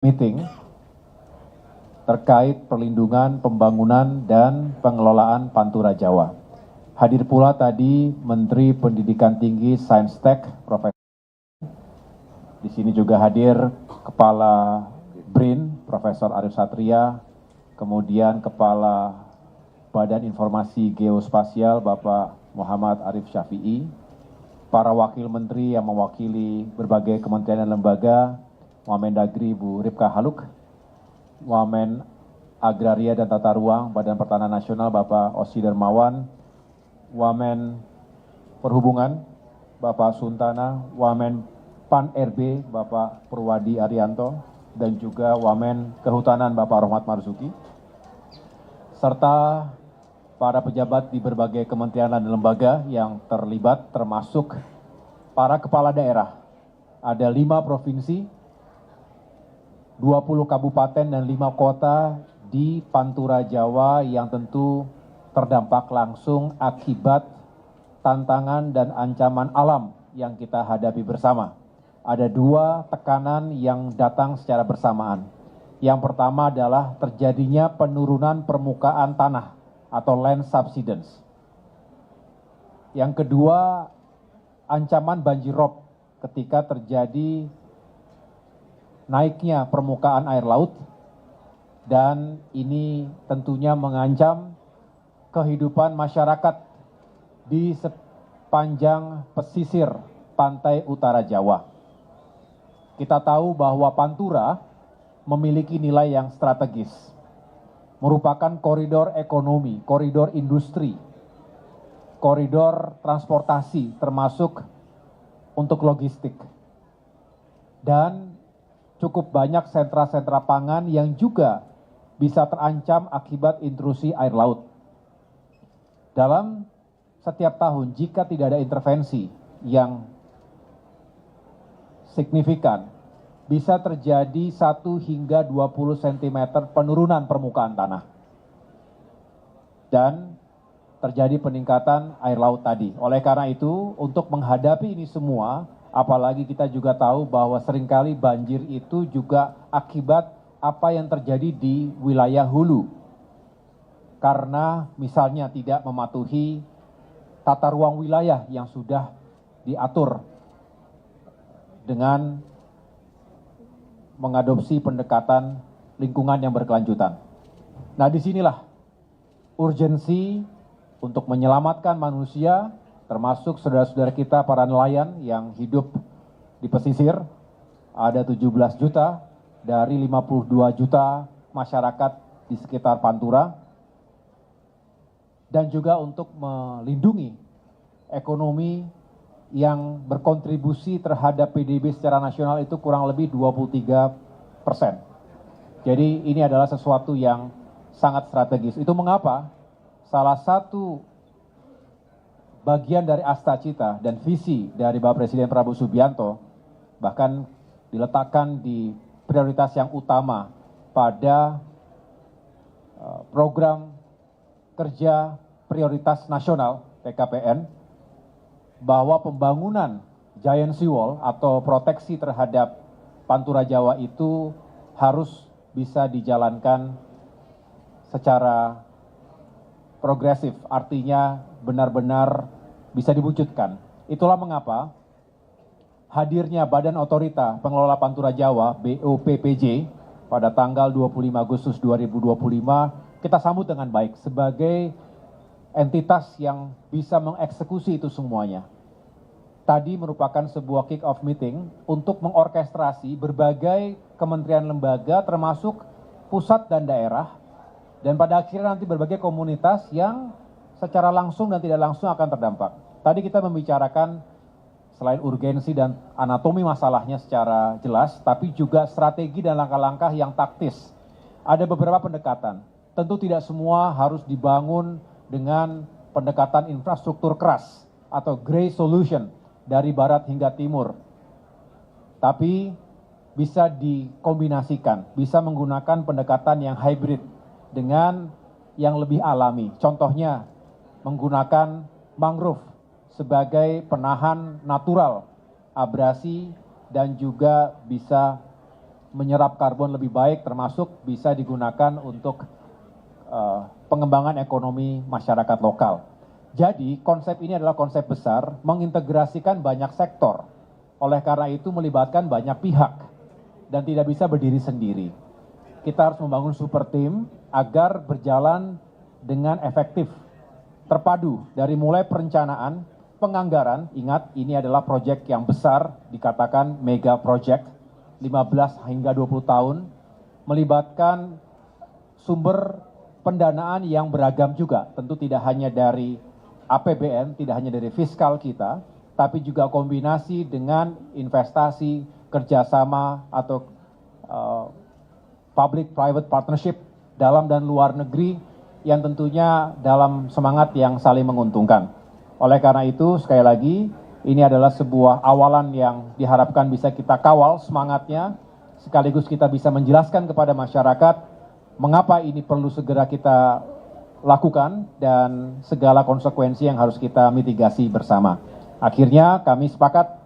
meeting terkait perlindungan, pembangunan, dan pengelolaan Pantura Jawa. Hadir pula tadi Menteri Pendidikan Tinggi Sains-Tek, Profesor. Di sini juga hadir Kepala BRIN, Profesor Arief Satria, kemudian Kepala Badan Informasi Geospasial, Bapak Muhammad Arief Syafi'i, para wakil menteri yang mewakili berbagai kementerian dan lembaga, Wamendagri Bu Ripka Haluk, Wamen Agraria dan Tata Ruang Badan Pertanahan Nasional Bapak Osi Dermawan, Wamen Perhubungan Bapak Suntana, Wamen Pan RB Bapak Purwadi Arianto, dan juga Wamen Kehutanan Bapak Rohmat Marzuki, serta para pejabat di berbagai kementerian dan lembaga yang terlibat, termasuk para kepala daerah. Ada 5 provinsi, 20 kabupaten dan 5 kota di Pantura Jawa yang tentu terdampak langsung akibat tantangan dan ancaman alam yang kita hadapi bersama. Ada 2 tekanan yang datang secara bersamaan. Yang pertama adalah terjadinya penurunan permukaan tanah atau land subsidence. Yang kedua, ancaman banjir rob ketika terjadi naiknya permukaan air laut, dan ini tentunya mengancam kehidupan masyarakat di sepanjang pesisir pantai utara Jawa. Kita tahu bahwa Pantura memiliki nilai yang strategis, merupakan koridor ekonomi, koridor industri, koridor transportasi termasuk untuk logistik. Dan cukup banyak sentra-sentra pangan yang juga bisa terancam akibat intrusi air laut. Dalam setiap tahun, jika tidak ada intervensi yang signifikan, bisa terjadi 1 hingga 20 cm penurunan permukaan tanah. Dan terjadi peningkatan air laut tadi. Oleh karena itu, untuk menghadapi ini semua, apalagi kita juga tahu bahwa seringkali banjir itu juga akibat apa yang terjadi di wilayah hulu. Karena misalnya tidak mematuhi tata ruang wilayah yang sudah diatur dengan mengadopsi pendekatan lingkungan yang berkelanjutan. Nah, disinilah urgensi untuk menyelamatkan manusia, termasuk saudara-saudara kita para nelayan yang hidup di pesisir. Ada 17 juta dari 52 juta masyarakat di sekitar Pantura. Dan juga untuk melindungi ekonomi yang berkontribusi terhadap PDB secara nasional itu kurang lebih 23%. Jadi ini adalah sesuatu yang sangat strategis. Itu mengapa salah satu bagian dari Astacita dan visi dari Bapak Presiden Prabowo Subianto bahkan diletakkan di prioritas yang utama pada program kerja prioritas nasional PKPN, bahwa pembangunan Giant Seawall atau proteksi terhadap Pantura Jawa itu harus bisa dijalankan secara progresif, artinya benar-benar bisa diwujudkan. Itulah mengapa hadirnya Badan Otorita Pengelola Pantura Jawa BOPPJ pada tanggal 25 Agustus 2025 kita sambut dengan baik sebagai entitas yang bisa mengeksekusi itu semuanya. Tadi merupakan sebuah kick-off meeting untuk mengorkestrasi berbagai kementerian lembaga termasuk pusat dan daerah, dan pada akhirnya nanti berbagai komunitas yang secara langsung dan tidak langsung akan terdampak. Tadi kita membicarakan selain urgensi dan anatomi masalahnya secara jelas, tapi juga strategi dan langkah-langkah yang taktis. Ada beberapa pendekatan. Tentu tidak semua harus dibangun dengan pendekatan infrastruktur keras atau grey solution dari barat hingga timur. Tapi bisa dikombinasikan, bisa menggunakan pendekatan yang hybrid dengan yang lebih alami. Contohnya menggunakan mangrove sebagai penahan natural abrasi dan juga bisa menyerap karbon lebih baik, termasuk bisa digunakan untuk pengembangan ekonomi masyarakat lokal. Jadi konsep ini adalah konsep besar, mengintegrasikan banyak sektor. Oleh karena itu melibatkan banyak pihak dan tidak bisa berdiri sendiri. Kita harus membangun super team agar berjalan dengan efektif, terpadu dari mulai perencanaan, penganggaran. Ingat, ini adalah proyek yang besar, dikatakan mega project, 15 hingga 20 tahun, melibatkan sumber pendanaan yang beragam juga. Tentu tidak hanya dari APBN, tidak hanya dari fiskal kita, tapi juga kombinasi dengan investasi, kerjasama, atau public-private partnership dalam dan luar negeri yang tentunya dalam semangat yang saling menguntungkan. Oleh karena itu, sekali lagi, ini adalah sebuah awalan yang diharapkan bisa kita kawal semangatnya, sekaligus kita bisa menjelaskan kepada masyarakat mengapa ini perlu segera kita lakukan dan segala konsekuensi yang harus kita mitigasi bersama. Akhirnya kami sepakat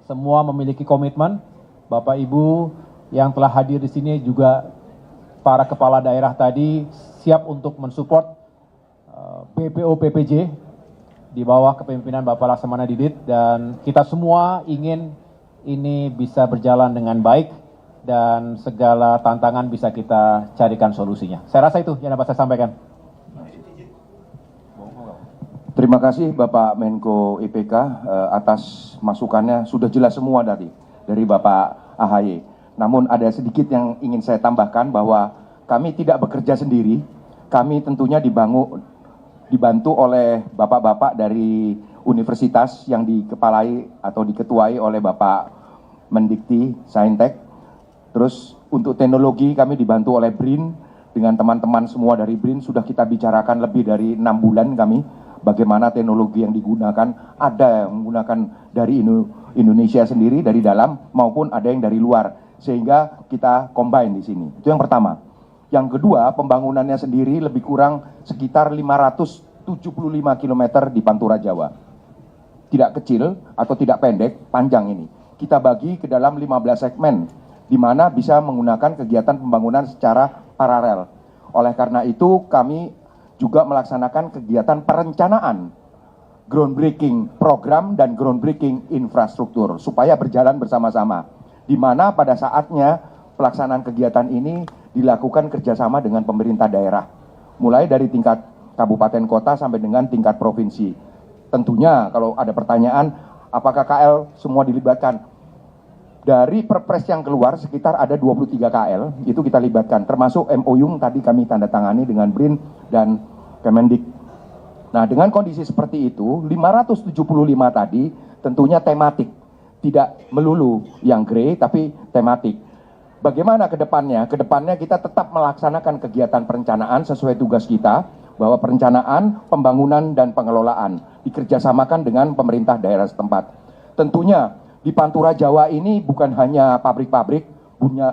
semua memiliki komitmen. Bapak Ibu yang telah hadir di sini juga para kepala daerah tadi siap untuk mensupport BPO PPJ di bawah kepemimpinan Bapak Laksamana Didit, dan kita semua ingin ini bisa berjalan dengan baik dan segala tantangan bisa kita carikan solusinya. Saya rasa itu yang dapat saya sampaikan. Terima kasih Bapak Menko IPK atas masukannya, sudah jelas semua tadi dari Bapak AHY. Namun ada sedikit yang ingin saya tambahkan bahwa kami tidak bekerja sendiri, kami tentunya dibantu oleh bapak-bapak dari universitas yang dikepalai atau diketuai oleh Bapak Mendikti Saintek. Terus untuk teknologi kami dibantu oleh BRIN, dengan teman-teman semua dari BRIN sudah kita bicarakan lebih dari 6 bulan kami bagaimana teknologi yang digunakan, ada yang menggunakan dari Indonesia sendiri, dari dalam, maupun ada yang dari luar, sehingga kita combine di sini. Itu yang pertama. Yang kedua, pembangunannya sendiri lebih kurang sekitar 575 km di Pantura Jawa. Tidak kecil atau tidak pendek, panjang ini. Kita bagi ke dalam 15 segmen, di mana bisa menggunakan kegiatan pembangunan secara paralel. Oleh karena itu, kami juga melaksanakan kegiatan perencanaan, groundbreaking program dan groundbreaking infrastruktur supaya berjalan bersama-sama. Di mana pada saatnya pelaksanaan kegiatan ini dilakukan kerjasama dengan pemerintah daerah, mulai dari tingkat kabupaten kota sampai dengan tingkat provinsi. Tentunya kalau ada pertanyaan, apakah KL semua dilibatkan? Dari perpres yang keluar sekitar ada 23 KL, itu kita libatkan, termasuk MOU tadi kami tanda tangani dengan BRIN dan Kemendik. Nah, dengan kondisi seperti itu, 575 tadi tentunya tematik, tidak melulu yang grey, tapi tematik. Bagaimana ke depannya? Ke depannya kita tetap melaksanakan kegiatan perencanaan sesuai tugas kita, bahwa perencanaan, pembangunan, dan pengelolaan dikerjasamakan dengan pemerintah daerah setempat. Tentunya di Pantura Jawa ini bukan hanya pabrik-pabrik,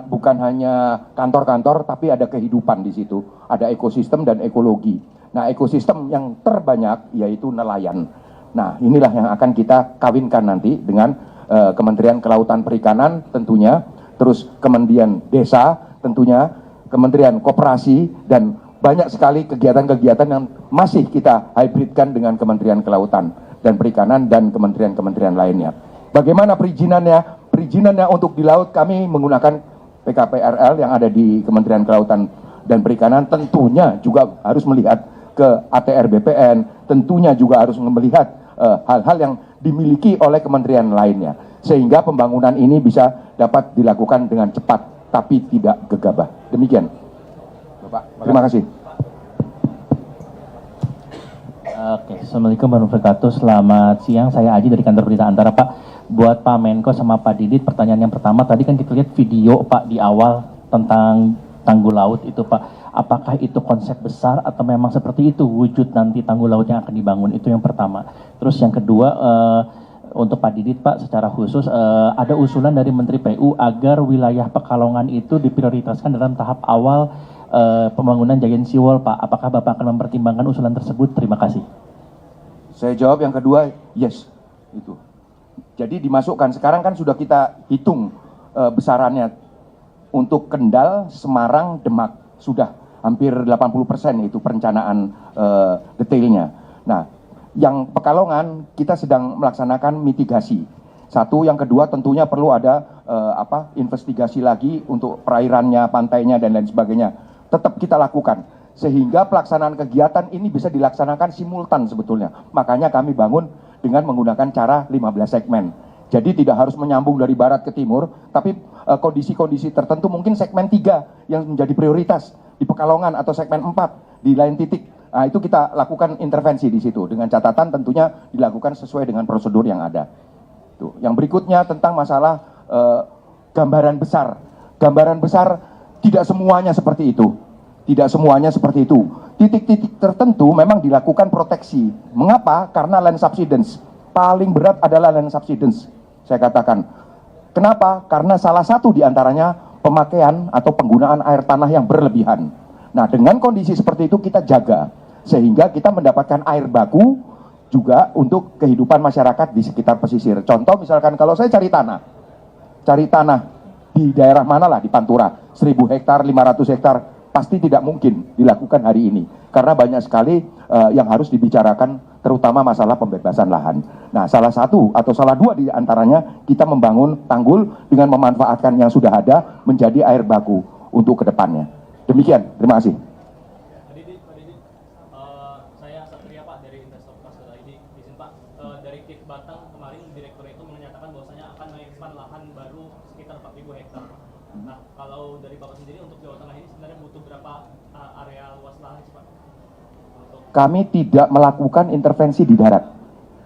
bukan hanya kantor-kantor, tapi ada kehidupan di situ, ada ekosistem dan ekologi. Nah, ekosistem yang terbanyak yaitu nelayan. Nah, inilah yang akan kita kawinkan nanti dengan Kementerian Kelautan Perikanan tentunya, terus Kementerian Desa tentunya, Kementerian Koperasi, dan banyak sekali kegiatan-kegiatan yang masih kita hybridkan dengan Kementerian Kelautan dan Perikanan dan kementerian-kementerian lainnya. Bagaimana perizinannya? Perizinannya untuk di laut kami menggunakan PKPRL yang ada di Kementerian Kelautan dan Perikanan, tentunya juga harus melihat ke ATR BPN, tentunya juga harus melihat hal-hal yang dimiliki oleh kementerian lainnya, sehingga pembangunan ini bisa dapat dilakukan dengan cepat tapi tidak gegabah. Demikian Bapak, terima kasih. Oke, Assalamualaikum warahmatullahi wabarakatuh. Selamat siang, saya Aji dari kantor berita Antara, Pak. Buat Pak Menko sama Pak Didit, pertanyaan yang pertama, tadi kan kita lihat video Pak di awal tentang tanggul laut itu Pak. Apakah itu konsep besar atau memang seperti itu wujud nanti tanggul laut yang akan dibangun? Itu yang pertama. Terus yang kedua, untuk Pak Didit Pak, secara khusus ada usulan dari Menteri PU agar wilayah Pekalongan itu diprioritaskan dalam tahap awal pembangunan Giant Sea Wall, Pak. Apakah Bapak akan mempertimbangkan usulan tersebut? Terima kasih. Saya jawab yang kedua, yes. Itu. Jadi dimasukkan, sekarang kan sudah kita hitung besarannya. untuk Kendal, Semarang, Demak sudah hampir 80% itu perencanaan detailnya. Nah, yang Pekalongan kita sedang melaksanakan mitigasi. Satu, yang kedua tentunya perlu ada investigasi lagi untuk perairannya, pantainya dan lain sebagainya. Tetap kita lakukan sehingga pelaksanaan kegiatan ini bisa dilaksanakan simultan sebetulnya. Makanya kami bangun dengan menggunakan cara 15 segmen. Jadi tidak harus menyambung dari barat ke timur, tapi kondisi-kondisi tertentu mungkin segmen 3 yang menjadi prioritas di Pekalongan atau segmen 4 di lain titik. Nah, itu kita lakukan intervensi di situ dengan catatan tentunya dilakukan sesuai dengan prosedur yang ada. Tuh. Yang berikutnya tentang masalah gambaran besar. Gambaran besar tidak semuanya seperti itu. Tidak semuanya seperti itu. Titik-titik tertentu memang dilakukan proteksi. Mengapa? Karena land subsidence. Paling berat adalah land subsidence. Saya katakan. Kenapa? Karena salah satu diantaranya pemakaian atau penggunaan air tanah yang berlebihan. Nah, dengan kondisi seperti itu kita jaga. Sehingga kita mendapatkan air baku juga untuk kehidupan masyarakat di sekitar pesisir. Contoh misalkan kalau saya cari tanah di daerah mana lah, di Pantura, 1000 hektar, 500 hektar, pasti tidak mungkin dilakukan hari ini. Karena banyak sekali yang harus dibicarakan, terutama masalah pembebasan lahan. Nah, salah satu atau salah dua di antaranya kita membangun tanggul dengan memanfaatkan yang sudah ada menjadi air baku untuk kedepannya. Demikian, terima kasih. Saya Satria Pak dari Investor Kasada ini. Izin Pak, dari KIT Batang kemarin direktur itu menyatakan bahwasanya akan mengekspan lahan baru sekitar 4.000 hektar. Nah, kalau dari Bapak sendiri untuk Jawa Tengah ini sebenarnya butuh berapa area luas lahan sih Pak? Kami tidak melakukan intervensi di darat.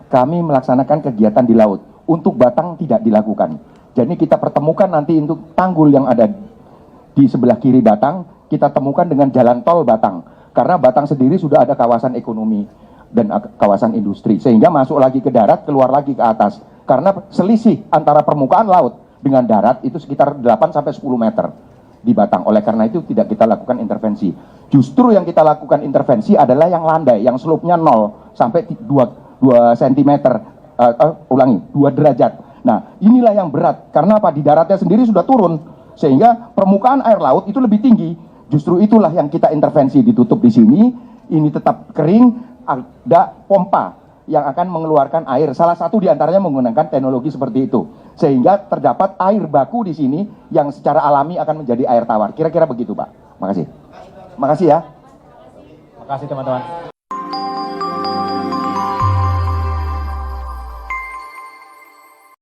Kami melaksanakan kegiatan di laut. Untuk Batang tidak dilakukan. Jadi kita pertemukan nanti untuk tanggul yang ada di sebelah kiri Batang, kita temukan dengan jalan tol Batang. Karena Batang sendiri sudah ada kawasan ekonomi dan kawasan industri. Sehingga masuk lagi ke darat, keluar lagi ke atas. Karena selisih antara permukaan laut dengan darat itu sekitar 8-10 meter di Batang. Oleh karena itu tidak kita lakukan intervensi. Justru yang kita lakukan intervensi adalah yang landai, yang slope-nya 0 sampai 2 cm. 2 derajat. Nah, inilah yang berat. Karena apa? Di daratnya sendiri sudah turun. Sehingga permukaan air laut itu lebih tinggi. Justru itulah yang kita intervensi, ditutup di sini, ini tetap kering, ada pompa yang akan mengeluarkan air. Salah satu diantaranya menggunakan teknologi seperti itu. Sehingga terdapat air baku di sini yang secara alami akan menjadi air tawar. Kira-kira begitu, Pak. Makasih. Makasih ya. Makasih teman-teman.